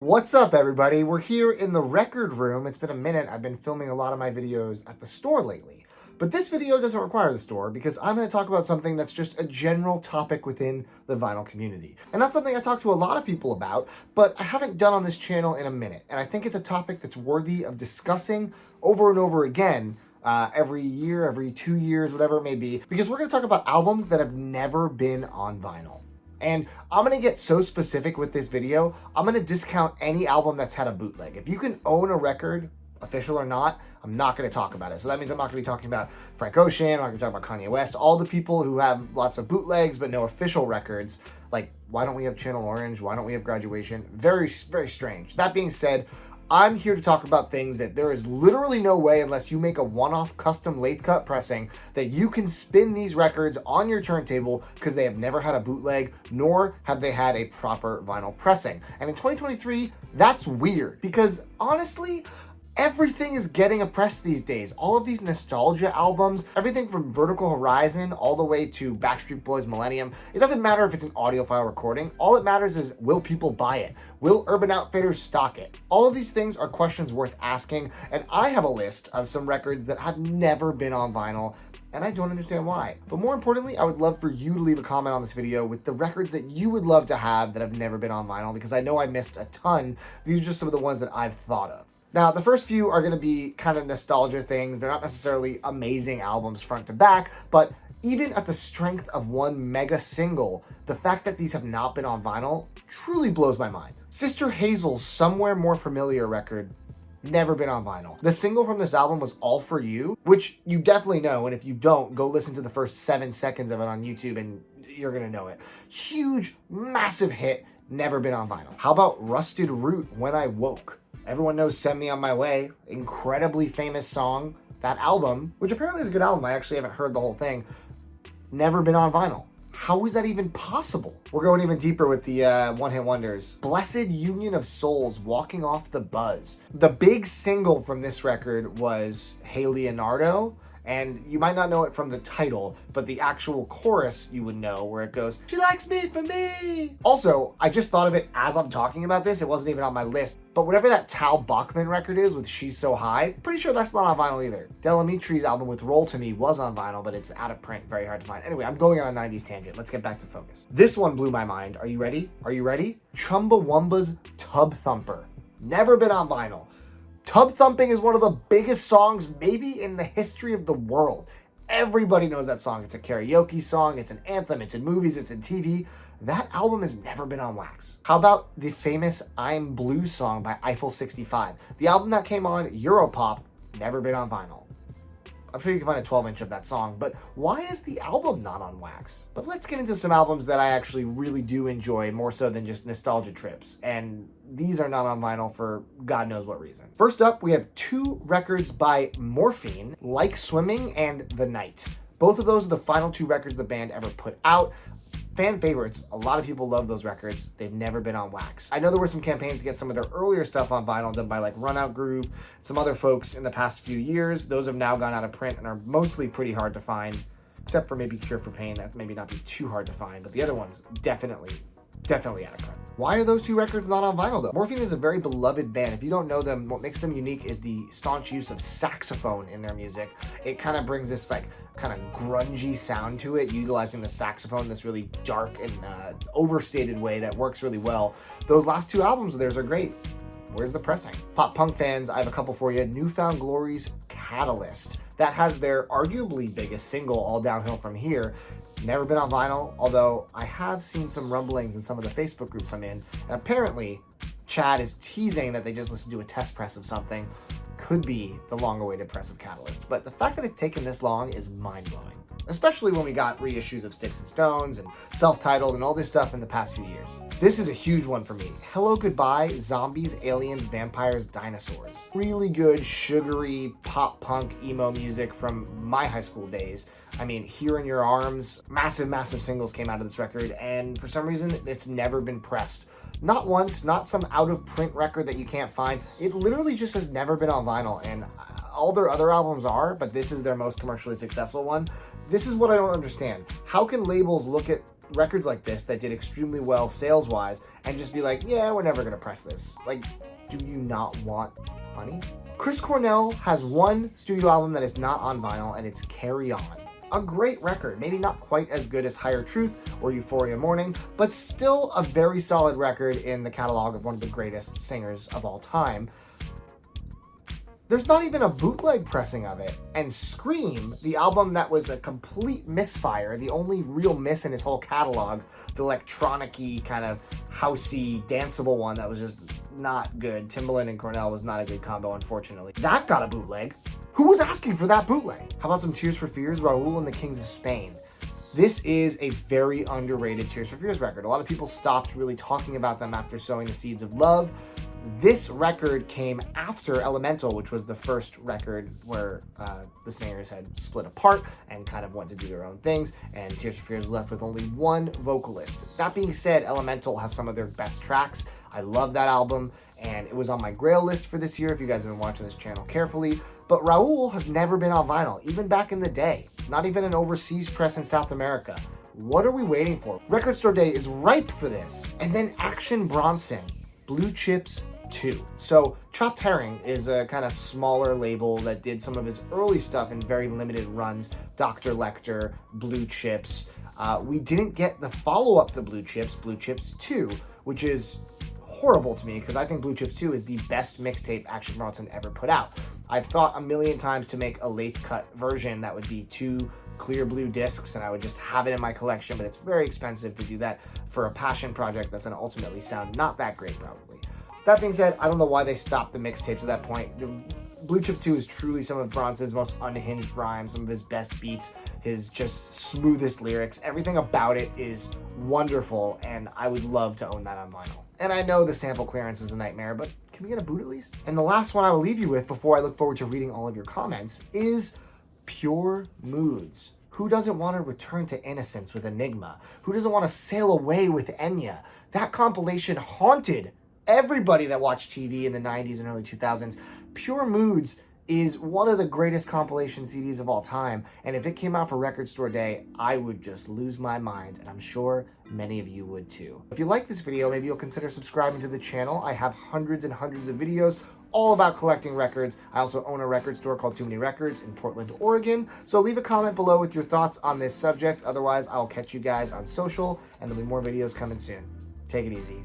What's up, everybody? We're here in the record room. It's been a minute. I've been filming a lot of my videos at the store lately. But this video doesn't require the store because I'm going to talk about something that's just a general topic within the vinyl community. And that's something I talk to a lot of people about, but I haven't done on this channel in a minute. And I think it's a topic that's worthy of discussing over and over again every year, every 2 years, whatever it may be, because we're going to talk about albums that have never been on vinyl. And I'm going to get so specific with this video, I'm going to discount any album that's had a bootleg. If you can own a record, official or not, I'm not going to talk about it. So that means I'm not going to be talking about Frank Ocean, I'm not going to talk about Kanye West, all the people who have lots of bootlegs but no official records. Like, why don't we have Channel Orange? Why don't we have Graduation? Very, very strange. That being said, I'm here to talk about things that there is literally no way, unless you make a one-off custom lathe cut pressing, that you can spin these records on your turntable because they have never had a bootleg, nor have they had a proper vinyl pressing. And in 2023, that's weird because honestly, everything is getting a press these days. All of these nostalgia albums, everything from Vertical Horizon all the way to Backstreet Boys Millennium, it doesn't matter if it's an audiophile recording. All it matters is, will people buy it? Will Urban Outfitters stock it? All of these things are questions worth asking, and I have a list of some records that have never been on vinyl, and I don't understand why. But more importantly, I would love for you to leave a comment on this video with the records that you would love to have that have never been on vinyl, because I know I missed a ton. These are just some of the ones that I've thought of. Now, the first few are going to be kind of nostalgia things. They're not necessarily amazing albums front to back, but even at the strength of one mega single, the fact that these have not been on vinyl truly blows my mind. Sister Hazel's Somewhere More Familiar record, never been on vinyl. The single from this album was All For You, which you definitely know, and if you don't, go listen to the first 7 seconds of it on YouTube and you're going to know it. Huge, massive hit, never been on vinyl. How about Rusted Root, When I Woke? Everyone knows Send Me On My Way, incredibly famous song. That album, which apparently is a good album, I actually haven't heard the whole thing, never been on vinyl. How is that even possible? We're going even deeper with the one-hit wonders. Blessed Union of Souls, Walking Off the Buzz. The big single from this record was Hey Leonardo, and you might not know it from the title, but the actual chorus you would know, where it goes, she likes me for me. Also, I just thought of it as I'm talking about this. It wasn't even on my list, but whatever that Tal Bachman record is with She's So High, pretty sure that's not on vinyl either. Delamitri's album with Roll To Me was on vinyl, but it's out of print, very hard to find. Anyway, I'm going on a 90s tangent. Let's get back to focus. This one blew my mind. Are you ready? Are you ready? Chumbawamba's Tub Thumper. Never been on vinyl. Tub Thumping is one of the biggest songs maybe in the history of the world. Everybody knows that song. It's a karaoke song, it's an anthem, it's in movies, it's in TV. That album has never been on wax. How about the famous I'm Blue song by Eiffel 65? The album that came on Europop, never been on vinyl. I'm sure you can find a 12-inch of that song, but why is the album not on wax? But let's get into some albums that I actually really do enjoy, more so than just nostalgia trips. And these are not on vinyl for God knows what reason. First up, we have 2 records by Morphine, Like Swimming and The Night. Both of those are the final 2 records the band ever put out. Fan favorites. A lot of people love those records. They've never been on wax. I know there were some campaigns to get some of their earlier stuff on vinyl done by like Run Out Groove, some other folks in the past few years. Those have now gone out of print and are mostly pretty hard to find, except for maybe Cure for Pain. That maybe not be too hard to find, but the other ones definitely out of print. Why are those 2 records not on vinyl though? Morphine is a very beloved band. If you don't know them, what makes them unique is the staunch use of saxophone in their music. It kind of brings this like kind of grungy sound to it, utilizing the saxophone in this really dark and overstated way that works really well. Those last 2 albums of theirs are great. Where's the pressing? Pop punk fans, I have a couple for you. Newfound Glory's Catalyst. That has their arguably biggest single, All Downhill From Here. Never been on vinyl, although I have seen some rumblings in some of the Facebook groups I'm in. And apparently, Chad is teasing that they just listened to a test press of something. Could be the long-awaited press of Catalyst. But the fact that it's taken this long is mind-blowing. Especially when we got reissues of Sticks and Stones and self-titled and all this stuff in the past few years. This is a huge one for me. Hello Goodbye, Zombies, Aliens, Vampires, Dinosaurs. Really good, sugary, pop-punk, emo music from my high school days. I mean, Here in Your Arms, massive, massive singles came out of this record, and for some reason, it's never been pressed. Not once, not some out-of-print record that you can't find. It literally just has never been on vinyl, and all their other albums are, but this is their most commercially successful one. This is what I don't understand. How can labels look at records like this that did extremely well sales-wise and just be like, yeah, we're never gonna press this. Like, do you not want money? Chris Cornell has one studio album that is not on vinyl, and it's Carry On. A great record, maybe not quite as good as Higher Truth or Euphoria Morning, but still a very solid record in the catalog of one of the greatest singers of all time. There's not even a bootleg pressing of it. And Scream, the album that was a complete misfire, the only real miss in his whole catalog, the electronic-y, kind of housey, danceable one that was just not good. Timbaland and Cornell was not a good combo, unfortunately. That got a bootleg. Who was asking for that bootleg? How about some Tears for Fears, Raul and the Kings of Spain? This is a very underrated Tears for Fears record. A lot of people stopped really talking about them after Sowing the Seeds of Love. This record came after Elemental, which was the first record where the singers had split apart and kind of went to do their own things, and Tears for Fears left with only one vocalist. That being said, Elemental has some of their best tracks. I love that album, and it was on my Grail list for this year if you guys have been watching this channel carefully. But Raul has never been on vinyl, even back in the day. Not even an overseas press in South America. What are we waiting for? Record Store Day is ripe for this. And then Action Bronson, Blue Chips 2. So Chopped Herring is a kind of smaller label that did some of his early stuff in very limited runs. Dr. Lecter, Blue Chips. We didn't get the follow-up to Blue Chips 2, which is horrible to me because I think Blue Chips 2 is the best mixtape Action Bronson ever put out. I've thought a million times to make a lathe cut version that would be 2 clear blue discs and I would just have it in my collection, but it's very expensive to do that for a passion project that's going to ultimately sound not that great probably. That being said, I don't know why they stopped the mixtapes at that point. Blue Chips 2 is truly some of Bronson's most unhinged rhymes, some of his best beats, his just smoothest lyrics. Everything about it is wonderful, and I would love to own that on vinyl. And I know the sample clearance is a nightmare, but can we get a boot at least? And the last one I will leave you with before I look forward to reading all of your comments is Pure Moods. Who doesn't want to return to innocence with Enigma? Who doesn't want to sail away with Enya? That compilation haunted everybody that watched TV in the 90s and early 2000s. Pure Moods is one of the greatest compilation CDs of all time, and if it came out for Record Store Day, I would just lose my mind, and I'm sure many of you would too. If you like this video, maybe you'll consider subscribing to the channel. I have hundreds and hundreds of videos all about collecting records. I also own a record store called Too Many Records in Portland, Oregon, so leave a comment below with your thoughts on this subject. Otherwise, I'll catch you guys on social, and there'll be more videos coming soon. Take it easy.